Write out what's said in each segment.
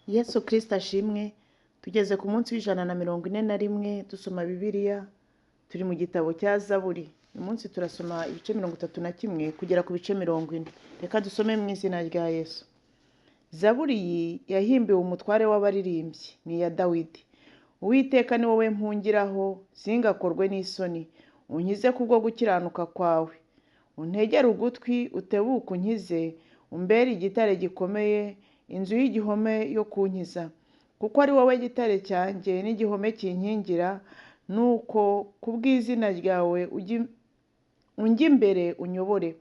Yesu Kristo ashimwe, tugeze ku munsi w'141 dusoma Bibiliya, turi mu gitabo cya Zaburi. Uyu munsi turasoma ibice 31 kugera ku bice 40. Reka dusome mu izina rya Yesu. Zaburi iyi yahimbiwe umutware w'abaririmbyi, ni iya Dawidi. Uwiteka ni wowe mpungiraho, singakorwe n'isoni. Unkize kubwo gukiranuka kwawe. Untegere ugutwi, utebuke unkize, umbere igitare gikomeye, inzu y'igihome yo kunkiza. Kuko ari wowe gitare cyanjye n'igihome kinkingira, nuko kubw'izina ryawe unjye imbere unyobore.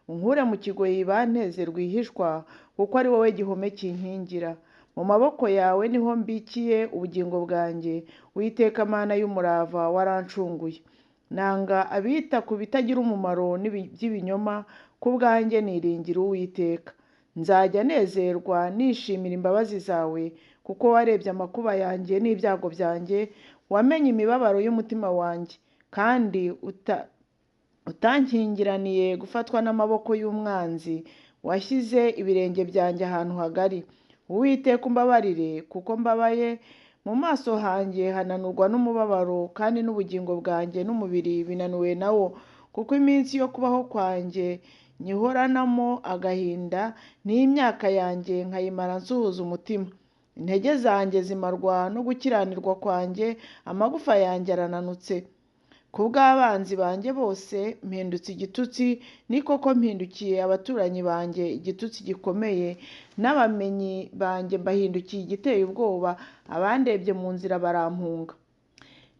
Unkure mu kigoyi banteze rwihishwa, kuko ari wowe gihome kinkingira. Mu maboko yawe niho mbikiye ubugingo bwanjye, Uwiteka Mana y'umurava warancunguye. Nanga abita ku bitagira umumaro by'ibinyoma, ku bwanjye niringira Uwiteka. Nzajya nezerwa nishimira imbabazi zawe, kuko warebye amakuba yanjye n'ibyago byanjye, wamenye imibabaro y'umutima wanjye, kandi utankingiraniye gufatwa n'amaboko y'umwanzi. Washyize ibirenge byanjye ahantu hagari. Uwiteka umbabarire, kuko mbabaye, mu maso hanjye hananurwa n'umubabaro, kandi n'ubugingo bwanjye n'umubiri binanuwe nawo, kuko iminsi yo kubaho kwanjye nyihoranamo agahinda, n'imyaka yanjye nkayimara nsuhuza umutima. Intege zanjye zimarwa no gukiranirwa kwanjye, amagufa yanjye arananutse. Ku bw'abanzi banjye bose mpindutse igitutsi, ni koko mpindukiye abaturanyi banjye igitutsi gikomeye, n'abamenyi banjye mbahindukiye igiteye ubwoba, abandebye mu nzira barampunga.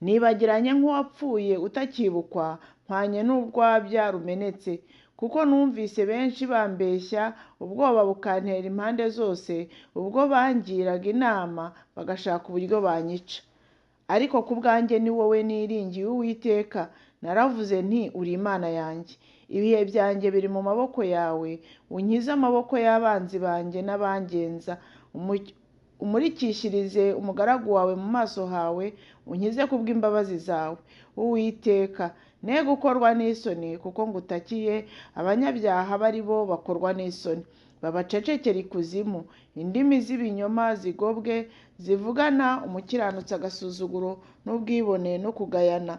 Nibagiranye nk'uwapfuye utakibukwa, mpwanye n'urwabya rumenetse, kuko numvise benshi bambeshya, ubwoba bukantera impande zose, ubwo bangiraga inama bagashaka uburyo banyica. Ariko ku bwanjye ni wowe niringiye Uwiteka, naravuze nti uri Imana yanjye. Ibihe byanjye biri mu maboko yawe, unkize amaboko y'abanzi banjye n'abangenza. Umurikishirize umugaragu wawe mu maso hawe, unkize kubw'imbabazi zawe. Uwiteka, ne gukorwa n'isoni, kuko ngutakiye, abanyabyaha bari bo bakorwa n'isoni. Babacecekera ikuzimu, indimi z'ibinyoma zigobwe, zivugana umukiranutsi agasuzuguro n'ubwibone no kugayana.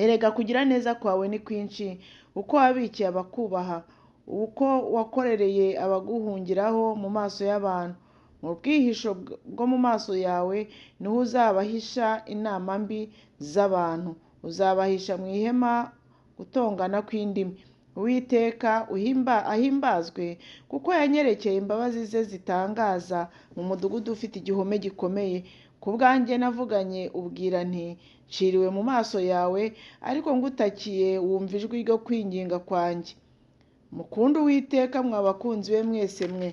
Erega kugira neza kwawe ni kwinshi, uko wabikiye abakubaha, uko wakorereye abaguhungiraho mu maso y'abantu. Mu bwihisho bwo mu maso yawe niho uzabahisha inama mbi z'abantu, uzabahisha mu ihema gutongana kw'indimi. Uwiteka ahimbazwe, kuko yanyerekeye imbabazi ze zitangaza mu mudugudu ufite igihome gikomeye. Ku bwanjye navuganye ubwira nti nciriwe mu maso yawe, ariko ngutakiye wumva ijwi ryo kwinginga kwanjye. Mukunde Uwiteka mwa bakunzi be mwese mwe.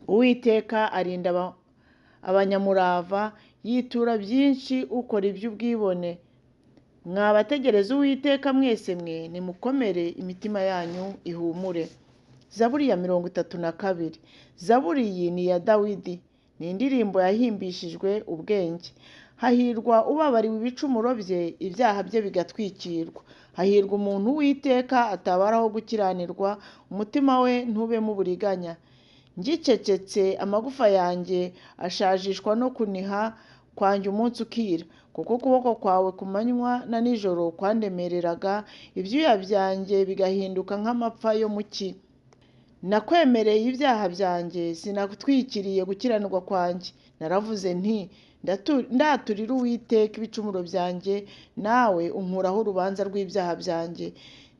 Uwiteka arinda abanyamurava, yitura byinshi ukora iby'ubwibone. Mwabategereza Uwiteka mwese mwe, nimukomere imitima yanyu ihumure. Zaburi ya 32. Zaburi iyi ni iya Dawidi, ni indirimbo yahimbishijwe ubwenge. Hahirwa ubabariwe ibicumuro bye, ibyaha bye bigatwikirwa. Hahirwa umuntu Uwiteka atabaraho gukiranirwa, umutima we ntubemo uburiganya. Ngicecetse amagufa yanjye ashajishwa no kuniha kwanjye umunsi ukira, kuko ukuboko kwawe ku manywa na nijoro kwandemereraga, ibyuya byanjye bigahinduka nk'amapfa yo mu cyi. Nakwemereye ibyaha byanjye, sinatwikiriye gukiranirwa kwanjye. Naravuze nti ndaturira Uwiteka ibicumuro byanjye, nawe unkuraho urubanza rw'ibyaha byanjye.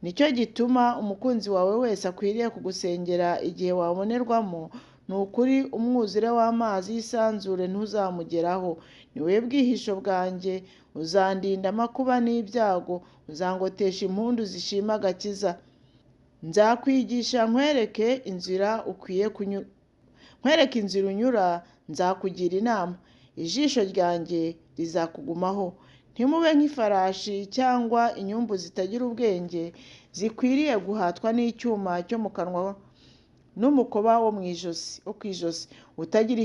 Nicyo gituma umukunzi wawe wese akwiriye kugusengera igihe wabonerwamo. Ni ukuri umwuzure w'amazi y'isanzure ntuzamugeraho. Ni wowe bwihisho bwanjye, uzandinda amakuba n'ibyago, uzangotesha impundu zishima agakiza. Nzakwigisha nkwereke inzira unyura, nzakugira inama. Ijisho ryanjye rizakugumaho. Ntimube nk'ifarashi cyangwa inyumbu zitagira ubwenge, zikwiriye guhatwa n'icyuma cyo mu kanwa n'umukoba wo ku ijosi. Utagira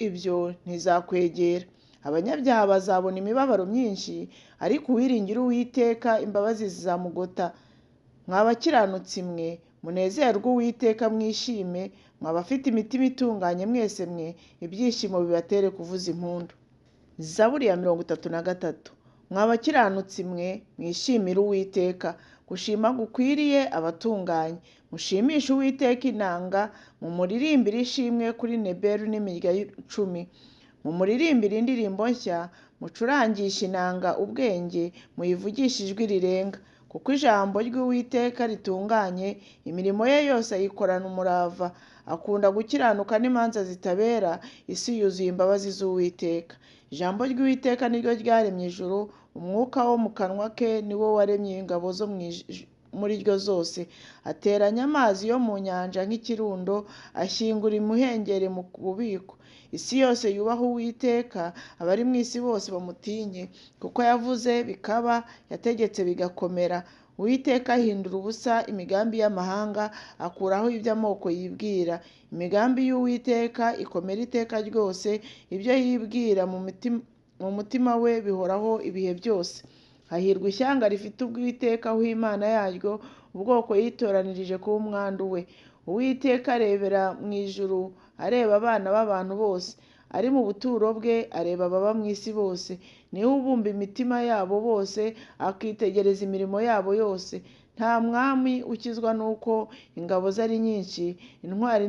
ibyo ntizakwegera. Abanyabyaha bazabona imibabaro myinshi, ariko uwiringira Uwiteka imbabazi zizamugota. Mwa bakiranutsi mwe, munezerwe Uwiteka mwishime, mwabafite imitima itunganye mwese mwe, ibyishimo bibatere kuvuza impundu. Zaburi ya 33. Mwabakiranutsi mwe, mwishimire Uwiteka, gushima gukwiriye abatunganye. Mushimishe Uwiteka inanga, mumuririmbire ishimwe kuri Nebelu n'imirya y'icumi. Mumuririmbire indirimbo nshya, mucurangishe inanga ubwenge, muyivugishe ijwi rirenga. Kuko ijambo ry'Uwiteka ritunganye, imirimo ye yose ayikorana umurava. Akunda gukiranuka n'imanza zitabera, isi yuzuye imbabazi z'Uwiteka. Ijambo ry'Uwiteka niryo ryaremye ijuru, umwuka wo mu kanwa ke niwo waremye ingabo zo muri ryo zose. Ateranya amazi yo mu nyanja nk'ikirundo, ashyingura imuhengeri mu bubiko. Isi yose yubaha Uwiteka, abari mu isi bose bamutinye, kuko yavuze bikaba, yategetse bigakomera. Uwiteka ahindura ubusa imigambi y'amahanga, akuraho ibyo amoko yibwira. Imigambi y'Uwiteka ikomera iteka ryose, ibyo yibwira mu mutima we bihoraho ibihe byose. Hahirwa ishyanga rifite Uwiteka w'Imana yaryo, ubwoko yitoranirije kuba umwandu we. Uwiteka arebera mu ijuru, areba abana b'abantu bose. Ari mu buturo bwe, areba ababa mu isi bose. Niwe ubumba imitima yabo bose, akitegereza imirimo yabo yose. Nta mwami ukizwa n'uko ingabo ze ari nyinshi, intwari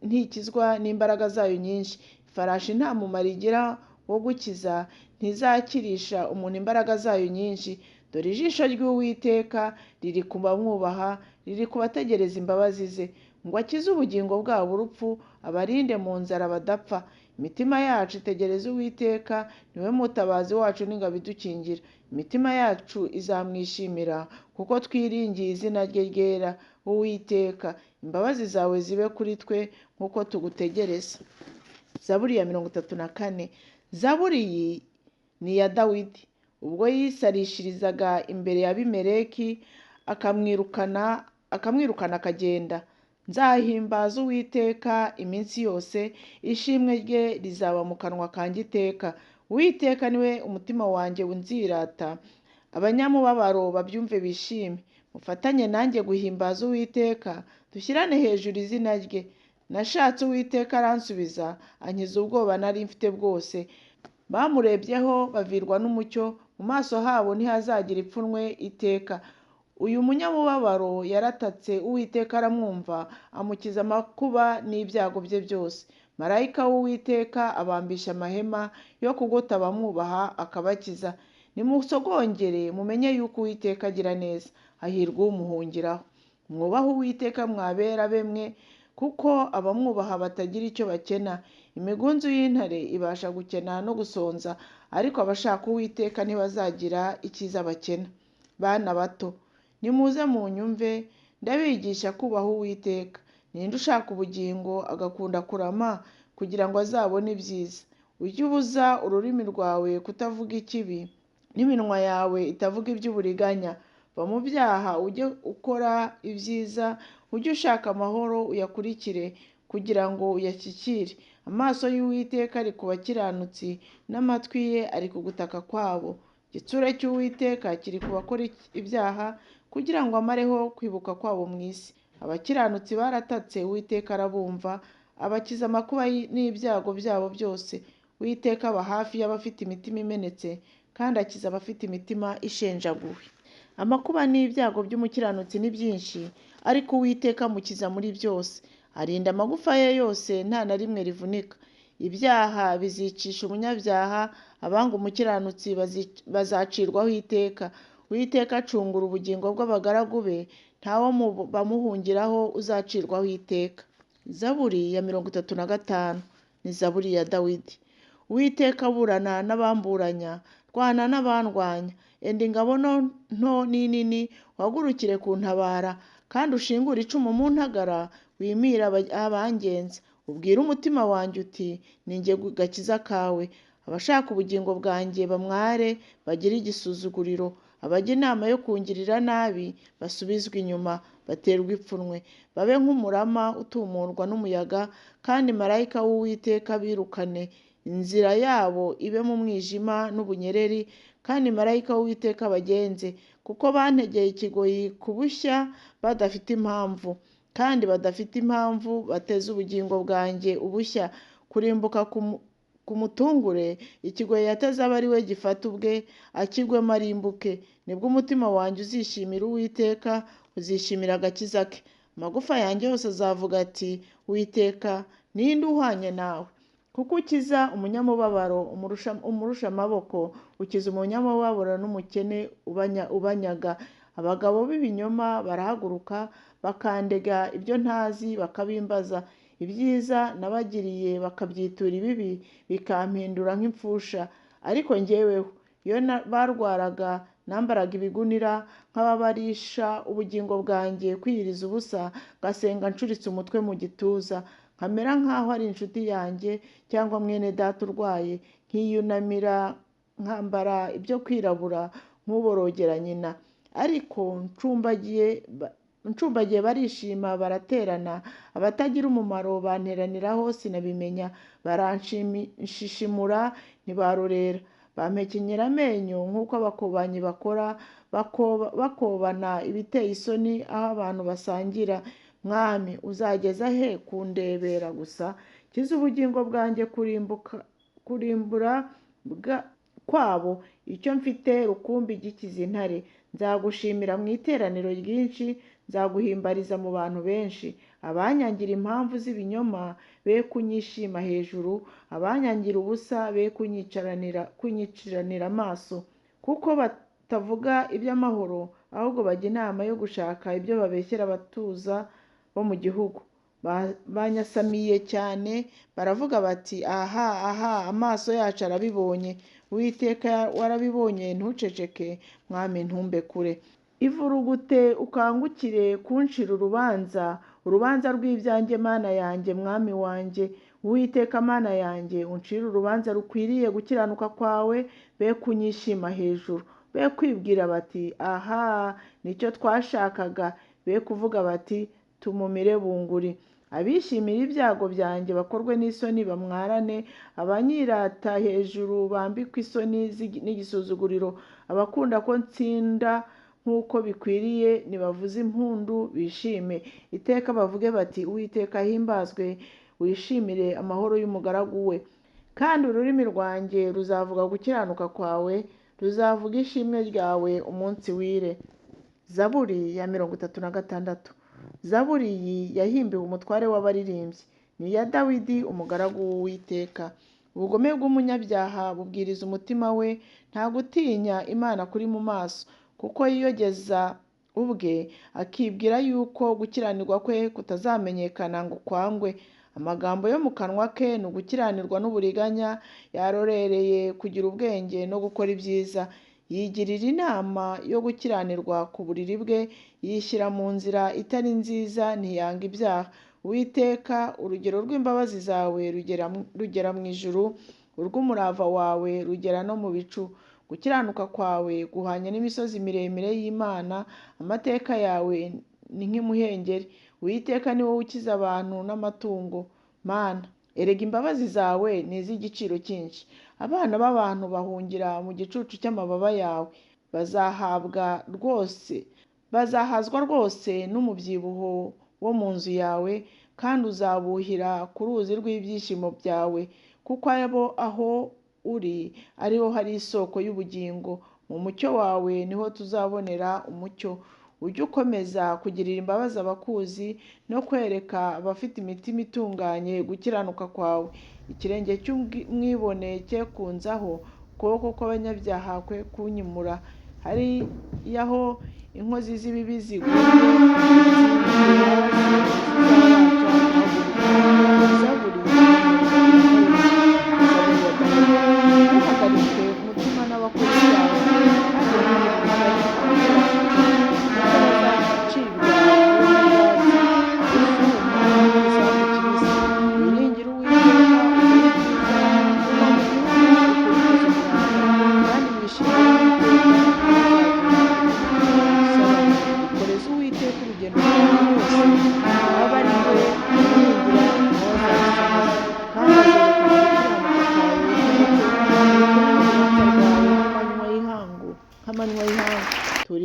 ntikizwa n'imbaraga zayo nyinshi. Ifarashi nta mumaro igira wo gukiza, ntizakirisha umuntu imbaraga zayo nyinshi. Dore ijisho ry'Uwiteka riri ku bamwubaha, riri ku bategereza imbabazi ze, ngo akize ubugingo bwabo urupfu, abarinde mu nzara badapfa. Imitima yacu itegereza Uwiteka, niwe mutabazi wacu n'ingabo idukingira. Imitima yacu izamwishimira, kuko twiringiye izina rye ryera. Uwiteka, imbabazi zawe zibe kuri twe nk'uko tugutegereza. Zaburi ya 34. Zaburi iyi ni iya Dawidi, ubwo yisarishirizaga imbere ya Abimeleki, akamwirukana akagenda. Nzahimbaza Uwiteka iminsi yose, ishimwe rye rizaba mu kanwa kanjye iteka. Uwiteka niwe umutima wanjye unzirata, abanyamubabaro babyumve bishime. Mufatanye nanjye guhimbaza Uwiteka, dushyirane hejuru izina rye. Nashatse Uwiteka aransubiza, ankiza ubwoba nari mfite bwose. Bamurebyeho bavirwa n'umucyo, mu maso habo ntihazagira ipfunwe iteka. Uyu munyamubabaro yaratatse, Uwiteka aramwumva, amukiza amakuba n'ibyago bye byose. Marayika w'Uwiteka abambisha amahema yo kugota abamwubaha, akabakiza. Nimusogongere mumenye yuko Uwiteka agira neza, hahirwa umuhungiraho. Mwubahe Uwiteka mwabera be mwe, kuko abamwubaha batagira icyo bakena. Imigunzu y'intare ibasha gukena no gusonza, ariko abashaka Uwiteka ntibazagira icyiza bakena. Bana bato, nimuze munyumve, ndabigisha kubaha Uwiteka. Ninde ushaka ubugingo agakunda kurama, kugira ngo azabone ibyiza? Ujye ubuza ururimi rwawe kutavuga ikibi, n'iminwa yawe itavuga iby'uburiganya. Va mu byaha ujye ukora ibyiza, ujye ushaka amahoro uyakurikire, kugira ngo uyashyikire. Amaso y'Uwiteka ari ku bakiranutsi, n'amatwi ye ari ku gutaka kwabo. Igitsure cy'Uwiteka kiri ku bakora ibyaha, kugira ngo amareho kwibuka kwabo mu isi. Abakiranutsi baratatse, Uwiteka arabumva, abakiza amakuba n'ibyago byabo byose. Uwiteka aba hafi y'abafite imitima imenetse, kandi akiza abafite imitima ishenjaguwe. Amakuba n'ibyago by'umukiranutsi ni byinshi, ariko Uwiteka amukiza muri byose. Arinda amagufa ye yose, nta na rimwe rivunika. Ibyaha bizicisha umunyabyaha, abanga umukiranutsi bazacirwaho iteka. Uwiteka acungura ubugingo bw'abagaragu be, ntawo bamuhungiraho uzacirwaho iteka. Zaburi ya 35. Ni zaburi ya Dawidi. Uwiteka aburana n'abamburanya, rwana n'abandwanya. Enda ingabo nto n'inini, uhagurukire kuntabara, kandi ushingure icumu mu ntagara, wimire abangenza. Ubwire umutima wanjye uti, ni jye gakiza kawe. Abashaka ubugingo bwanjye bamware, bagire igisuzuguriro. Abajya inama yo kungirira nabi basubizwe inyuma, baterwa ipfunwe. Babe nk'umurama utumurwa n'umuyaga, kandi marayika w'Uwiteka birukane. Inzira yabo ibe mu mwijima n'ubunyereri, kandi marayika w'Uwiteka bagenze, kuko bantegeye ikigoyi kubushya badafite impamvu. kandi badafite impamvu bateze ubugingo bwanjye ubushya. Kurimbuka kumutungure, ikigoyi yateze abe ari we gifata ubwe, akigwemo arimbuke. Nibwo umutima wanjye uzishimira Uwiteka, uzishimira agakiza ke. Amagufa yanjye yose azavuga ati, Uwiteka, ni nde uhwanye nawe? Kuko ukiza umunyamubabaro umurusha amaboko, ukiza umunyamubabaro n'umukene ubanyaga. Abagabo b'ibinyoma barahaguruka bakandega ibyo ntazi, bakabimbaza. Ibyiza nabagiriye bakabyitura ibibi, bikampindura nk'imfusha. Ariko njyeweho, iyo barwaraga nambaraga ibigunira nk'ababarisha ubugingo bwanjye kwiyiriza ubusa, ngasenga ncuritse umutwe mu gituza, nkamera nk'aho ari inshuti yanjye cyangwa mwene data urwaye, nkiyunamira nkambara ibyo kwirabura nk'uborogera nyina. Ariko ncumbagiye barishima baraterana, abatagira umumaro banteraniraho sinabimenya. Baranshishimura ntibarorera, bampekenyera amenyo nk'uko abakobanyi bakora, bakobana ibiteye isoni aho abantu basangira. Mwami, uzageza he kundebera gusa? Kiza ubugingo bwanjye kurimbura kwabo. Icyo mfite rukumbi gikiza intare. Nzagushimira mu iteraniro ryinshi, nzaguhimbariza mu bantu benshi. Abanyangira impamvu z'ibinyoma be kunyishima hejuru, abanyangira ubusa be kunyiciranira amaso. Kuko batavuga iby'amahoro, ahubwo bajya inama yo gushaka ibyo babeshyera abatuza bo mu gihugu. Banyasamiye cyane, baravuga bati, aha, amaso yacu arabibonye. Uwiteka warabibonye, ntuceceke. Mwami, ntumbe kure. Ivurugute ukangukire kuncira urubanza rw'ibyanjye Mana yanjye, Mwami wanjye. Uwiteka Mana yanjye, uncire urubanza rukwiriye gukiranuka kwawe, be kunyishima hejuru. Be kwibwira bati, aha, nicyo twashakaga. Be kuvuga bati, tumumire bunguri. Abishimira ibyago byanjye bakorwe n'isoni bamwarane, abanyirata hejuru bambikwa isoni n'igisuzuguriro. Abakunda ko ntsinda nk'uko bikwiriye nibavuze impundu bishime. Iteka bavuge bati, Uwiteka ahimbazwe, wishimire amahoro y'umugaragu we. Kandi ururimi rwanjye ruzavuga gukiranuka kwawe, ruzavuga ishimwe ryawe umunsi wire. Zaburi ya 36. Zaburi iyi yahimbiwe umutware w'abaririmbyi, ni iya Dawidi umugaragu w'Uwiteka. Ubugome bw'umunyabyaha bubwiriza umutima we, nta gutinya Imana kuri mu maso, kuko yiyogeza ubwe akibwira yuko gukiranirwa kwe kutazamenyekana ngo kwangwe. Amagambo yo mu kanwa ke ni ugukiranirwa n'uburiganya, yarorereye kugira ubwenge no gukora ibyiza. Yigirira inama yo gukiranirwa ku buriri bwe, yishyira mu nzira itari nziza, ntiyanga ibyaha. Uwiteka, urugero rw'imbabazi zawe rugera mu ijuru, urw'umurava wawe rugera no mu bicu. Gukiranuka kwawe guhanye n'imisozi miremire y'Imana, amateka yawe ni nk'imuhengeri. Uwiteka ni wowe ukiza abantu n'amatungo. Mana, erega imbabazi zawe ni iz'igiciro cyinshi. Abana b'abantu bahungira mu gicucu cy'amababa yawe. Bazahazwa rwose n'umubyibuho wo mu nzu yawe, kandi uzabuhira ku ruzi rw'ibyishimo byawe, kuko aho uri ariho hari isoko y'ubugingo. Mu mucyo wawe niho tuzabonera umucyo. Ujye ukomeza kugirira imbabazi abakuzi no kwereka abafite imitima itunganye gukiranuka kwawe. Ikirenge cy'umwibone cye kunzaho, ukuboko kw'abanyabyaha kwe kunyimura. Hariyaho inkozi z'ibibi ziguye, ntuhagarike umutima n'abakozi bawe, urugendo rwawe rwose, aba ari we wiringira, nawe azagusanga.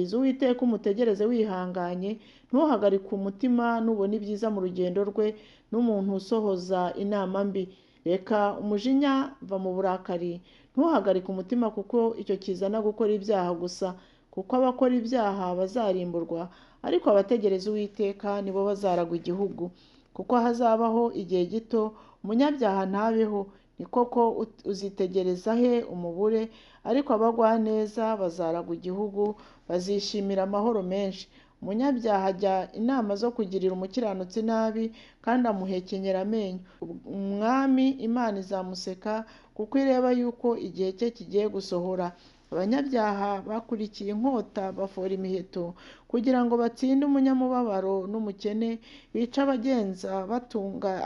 nkwifuriza Uwiteka umutegereze wihanganye, ntuhagarike umutima nubona ibyiza mu rugendo rwe, n'umuntu usohoza inama mbi. Reka umujinya, va mu burakari, ntuhagarike umutima kuko icyo kizana gukora ibyaha gusa, kuko abakora ibyaha bazarimburwa, ariko abategereza Uwiteka nibo bazaragwa igihugu. Kuko hazabaho igihe gito umunyabyaha ntabeho, ni koko uzitegereza he umubure, ariko abagwaneza bazaragwa igihugu, bazishimira amahoro menshi. Umunyabyaha ajya inama zo kugirira umukiranutsi nabi, kandi amuhekenyera amenyo. Umwami Imana izamuseka, kuko ireba yuko igihe cye kigiye gusohora. Abanyabyaha bakurikiye inkota bafora imiheto, kugira ngo batsinde umunyamubabaro n'umukene, bice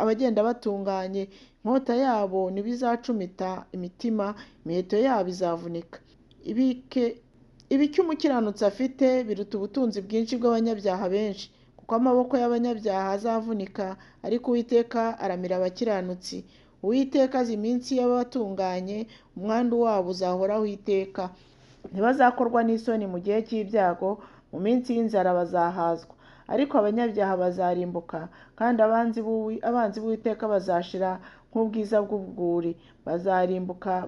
abagenda batunganye. Inkota yabo nibo izacumita imitima, imiheto yabo izavunika. Ibiki umukiranutsi afite biruta ubutunzi bwinshi bw'abanyabyaha benshi, kuko amaboko y'abanyabyaha azavunika, ariko Uwiteka aramira abakiranutsi. Uwiteka azi iminsi y'abatunganye, umwandu wabo uzahoraho iteka. Ntibazakorwa n'isoni mu gihe cy'ibyago, mu minsi y'inzara bazahazwa. Ariko abanyabyaha bazarimbuka, kandi abanzi b'Uwiteka bazashira nk'ubwiza bw'ubwuri.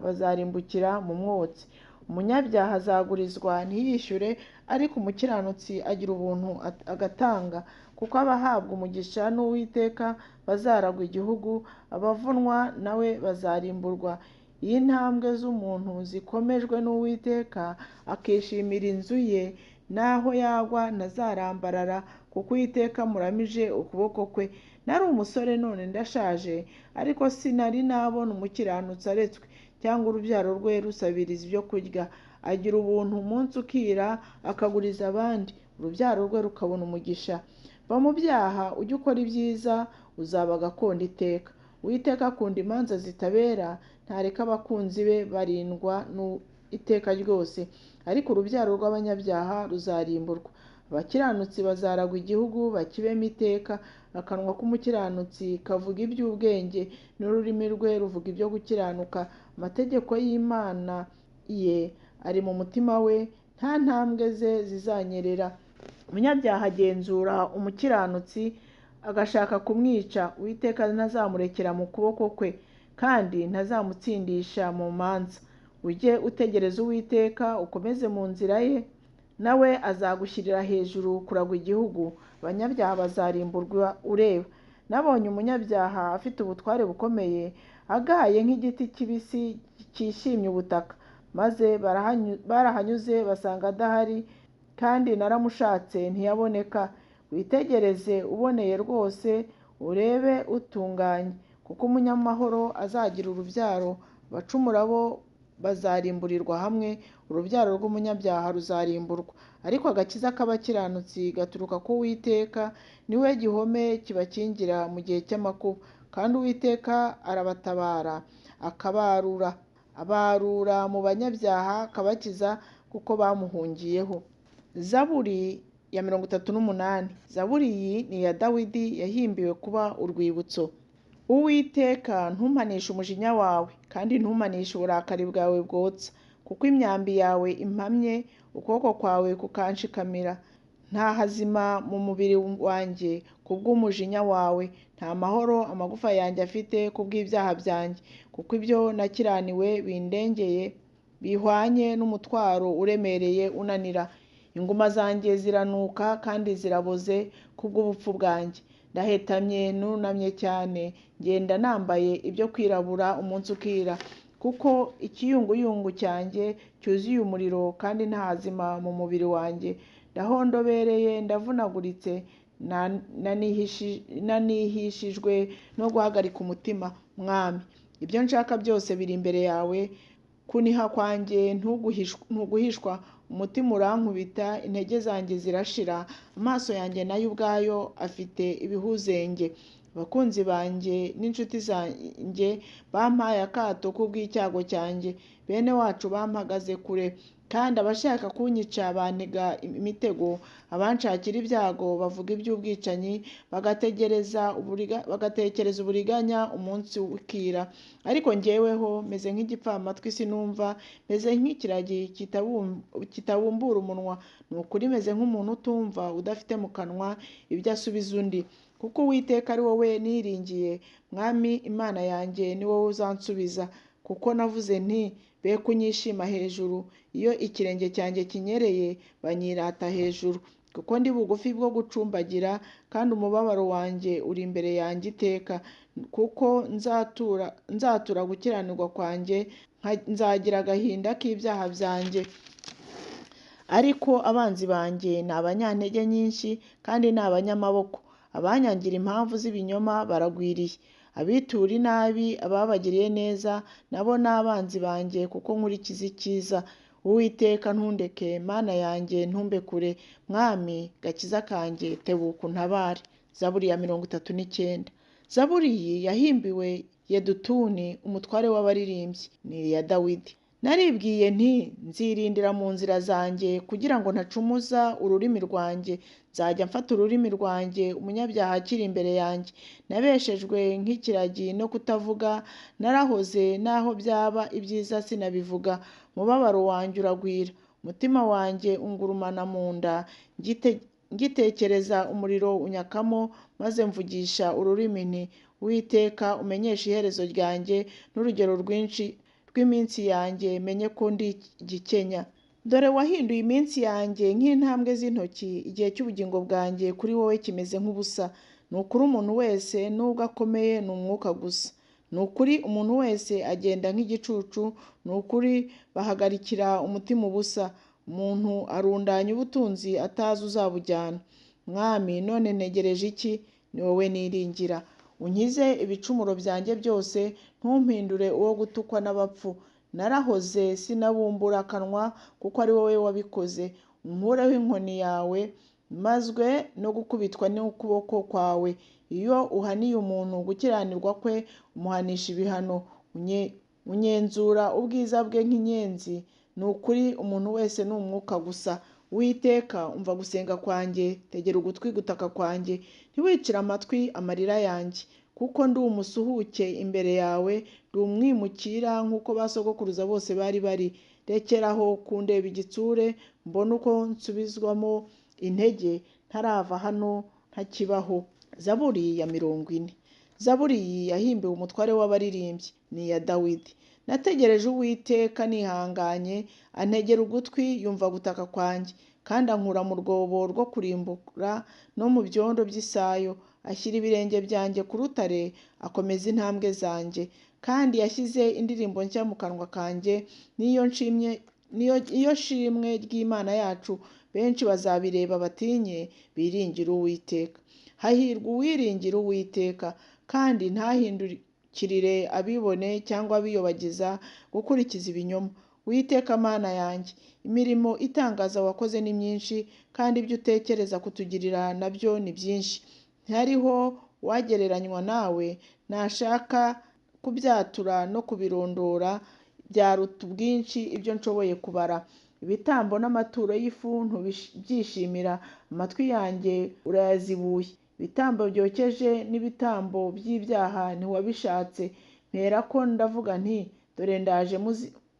Bazarimbukira mu mwotsi. Umunyabyaha azagurizwa ntiyishyure, ariko umukiranutsi agira ubuntu agatanga. Kuko abahabwa umugisha n'Uwiteka bazaragwa igihugu, abavunwa nawe bazarimburwa. Iyo intambwe z'umuntu zikomejwe n'Uwiteka, akishimira inzu ye, naho yagwa ntazarambarara, kuko Uwiteka amuramije ukuboko kwe. Nari umusore none ndashaje, ariko sinari nabona umukiranutsi aretswe, cyangwa urubyaro rwe rusabiriza ibyo kurya. Agira ubuntu umunsi ukira, akaguriza abandi, urubyaro rwe rukabona umugisha. Va mu byaha ujye ukora ibyiza, uzaba gakondo iteka. Uwiteka akunda imanza zitabera, ntareka abakunzi be barindwa iteka ryose, ariko urubyaro rw'abanyabyaha ruzarimburwa. Abakiranutsi bazaragwa igihugu, bakibemo iteka. Akanwa k'umukiranutsi kavuga iby'ubwenge, n'ururimi rwe ruvuga ibyo gukiranuka. Amategeko y'Imana ye ari mu mutima we, nta ntambwe ze zizanyerera. Umunyabyaha agenzura umukiranutsi, agashaka kumwica. Uwiteka ntazamurekera mu kuboko kwe, kandi ntazamutsindisha mu manza. Ujye utegereza Uwiteka, ukomeze mu nzira ye, nawe azagushyirira hejuru kuragwa igihugu. Abanyabyaha bazarimburwa ureba. Nabonye umunyabyaha afite ubutware bukomeye, agaye nk'igiti kibisi cyishimye ubutaka. Maze barahanyuze basanga adahari, kandi naramushatse ntiyaboneka. Witegereze uboneye rwose, urebe utunganye, kuko umunyamahoro azagira urubyaro. Abacumura bo bazarimburirwa hamwe, urubyaro rw'umunyabyaha ruzarimburwa. Ariko agakiza k'abakiranutsi gaturuka ku Uwiteka, niwe gihome kibakingira mu gihe cy'amakuba. Kandi Uwiteka arabatabara, abarura mu banyabyaha, akabakiza kuko bamuhungiyeho. Zaburi ya 38. Zaburi iyi ni iya Dawidi, yahimbiwe kuba urwibutso. Uwiteka, ntumpanishe umujinya wawe, kandi ntumpanishe uburakari bwawe bwotsa, kuko imyambi yawe impamye, ukuboko kwawe kukanshikamira. Nta hazima mu mubiri wanjye kubw'umujinya wawe, nta mahoro amagufa yanjye afite kubw'ibyaha byanjye, kuko ibyo nakiraniwe bindengeye, bihwanye n'umutwaro uremereye unanira. Inguma zanjye ziranuka kandi ziraboze kubw'ubupfu bwanjye. Ndahetamye nunamye cyane, ngenda nambaye ibyo kwirabura umunsi ukira, kuko ikiyunguyungu cyanjye cyuzuye umuriro, kandi nta hazima mu mubiri wanjye. Ndahondobereye, ndavunaguritse, nanihishijwe no guhagarika umutima. Mwami, ibyo nshaka byose biri imbere yawe, kuniha kwanjye ntuguhishwa. Umutima urankubita, intege zanjye zirashira, amaso yanjye nayo ubwayo afite ibihuzenge. Abakunzi banjye n'inshuti zanjye bampaye akato kubw'icyago cyanjye, bene wacu bampagaze kure. kandi abashaka kunyica bantega imitego, abanshakira ibyago bavuga iby'ubwicanyi, bagatekereza uburiganya umunsi ukira. Ariko njyeweho meze nk'igipfamatwi sinumva, meze nk'ikiragi kitabumbura umunwa. Ni ukuri meze nk'umuntu utumva, udafite mu kanwa ibyo asubiza undi. Kuko Uwiteka ari wowe niringiye, Mwami Imana yanjye ni wowe uzansubiza. Kuko navuze nti be kunyishima hejuru, iyo ikirenge cyanjye kinyereye banyirata hejuru. Kuko ndi bugufi bwo gucumbagira, kandi umubabaro wanjye uri imbere yanjye iteka. Kuko nzatura gukiranirwa kwanjye, nzagira agahinda k'ibyaha byanjye. Ariko abanzi banjye ni abanyantege nyinshi kandi ni abanyamaboko. Abanyangira impamvu z'ibinyoma baragwiriye. Abitura inabi ababagiriye neza nabo ni abanzi banjye, kuko nkurikiza icyiza. Uwiteka ntundeke, Mana yanjye ntumbe kure. Mwami gakiza kanjye, tebuka untabare. Zaburi ya 39. Zaburi iyi yahimbiwe Yedutuni, umutware w'abaririmbyi. Ni iya Dawidi. Naribwiye nti nzirindira mu nzira zanjye kugira ngo ntacumuza ururimi rwanjye. Nzajya mfata ururimi rwanjye umunyabyaha akiri imbere yanjye. Nabeshejwe nk'ikiragi no kutavuga, narahoze naho byaba ibyiza sinabivuga. Umubabaro wanjye uragwira, umutima wanjye ungurumana mu nda. Ngitekereza umuriro unyakamo, maze mvugisha ururimi nti Uwiteka umenyeshe iherezo ryanjye n'urugero rwinshi rw'iminsi yanjye, menye ko ndi igikenya. Dore wahinduye iminsi yanjye nk'intambwe z'intoki, igihe cy'ubugingo bwanjye kuri wowe kimeze nk'ubusa. Ni ukuri umuntu wese nubwo akomeye ni umwuka gusa. Ni ukuri umuntu wese agenda nk'igicucu, ni ukuri bahagarikira umutima ubusa. Umuntu arundanya ubutunzi atazi uzabujyana. Mwami none ntegereje iki? Ni wowe niringira. Unkize ibicumuro byanjye byose, ntumpindure uwo gutukwa n'abapfu. Narahoze sinabumbura akanwa, kuko ari wowe wabikoze. Unkureho inkoni yawe, mazwe no gukubitwa n'ukuboko kwawe. Iyo uhaniye umuntu gukiranirwa kwe, umuhanisha ibihano. Unyenzura ubwiza bwe nk'inyenzi. Ni ukuri umuntu wese ni umwuka gusa. Uwiteka umva gusenga kwanjye, tegera ugutwi gutaka kwanjye. Ntiwicire amatwi amarira yanjye, kuko ndi umusuhuke imbere yawe, ndi umwimukira nk'uko ba sogokuruza bose bari bari. Rekeraho kundeba igitsure, mbone uko nsubizwamo intege, ntarava hano ntakibaho. Zaburi ya 40. Zaburi iyi yahimbiwe umutware w'abaririmbyi. Ni iya Dawidi. Nategereje Uwiteka nihanganye, antegera ugutwi yumva gutaka kwanjye, kandi ankura mu rwobo rwo kurimbura no mu byondo by'isayo. Ashyira ibirenge byanjye ku rutare, akomeza intambwe zanjye. Kandi yashyize indirimbo nshya mu kanwa kanjye. Iyo shimwe ry'Imana yacu, benshi bazabireba batinye, biringire Uwiteka. Hahirwa uwiringira Uwiteka, kandi ntahindukirire abibone cyangwa abiyobagiza gukurikiza ibinyoma. Uwiteka Mana yanjye, imirimo itangaza wakoze ni myinshi, kandi ibyo utekereza kutugirira nabyo ni byinshi. Ntihariho wagereranywa nawe. Nashaka kubyatura no kubirondora, byaruta ubwinshi ibyo nshoboye kubara. Ibitambo n'amaturo y'ifu ntubyishimira, amatwi yanjye urayazibuye. Ibitambo byokeje n'ibitambo by'ibyaha ntiwabishatse. Mperako ndavuga nti dore ndaje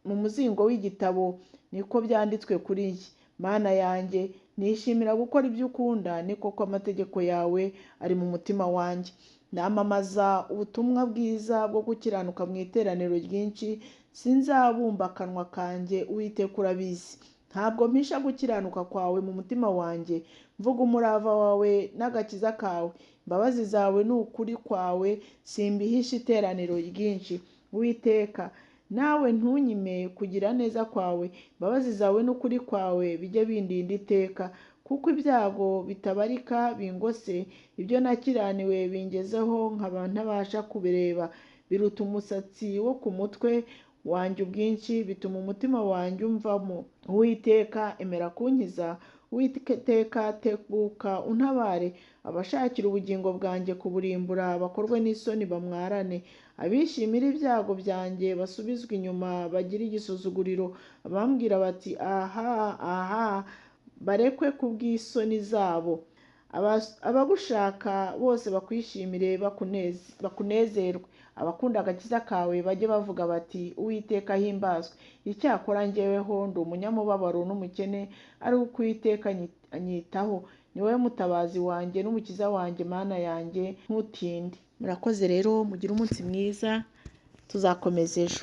mu muzingo w'igitabo, niko byanditswe kuri iki. Mana yanjye, nishimira gukora ibyo ukunda, ni koko amategeko yawe ari mu mutima wanjye. Namamaza ubutumwa bwiza bwo gukiranuka mu iteraniro ryinshi, sinzabumba akanwa kanjye. Uwiteka urabizi. Ntabwo mpisha gukiranuka kwawe mu mutima wanjye, mvuga umurava wawe n'agakiza kawe. Imbabazi zawe ni ukuri kwawe, simbihisha iteraniro ryinshi. Uwiteka, nawe ntunyime kugira neza kwawe. Imbabazi zawe n'ukuri kwawe bijye bindinda iteka. Kuko ibyago bitabarika bingose, ibyo nakiraniwe bingezeho nkaba ntabasha kubireba. Biruta umusatsi wo ku mutwe wanjye ubwinshi, bituma umutima wanjye umvamo. Uwiteka emera kunkiza. Uwiteka tebuka untabare. Abashakira ubugingo bwanjye kuburimbura bakorwe n'isoni bamwarane. abishimira ibyago byanjye basubizwa inyuma, bagira igisuzuguriro, bambwira bati aha aha, barekwe kubw'isoni zabo. Abagushaka bose bakwishimire bakunezerwe, abakunda agakiza kawe bajye bavuga bati Uwiteka ahimbazwe. Icyakora njyeweho ndi umunyamubabaro n'umukene, ari uko Uwiteka anyitaho. Ni wowe mutabazi wanjye n'umukiza wanjye, Mana yanjye, ntutinde. Murakoze rero, mugire umunsi mwiza, tuzakomeza ejo.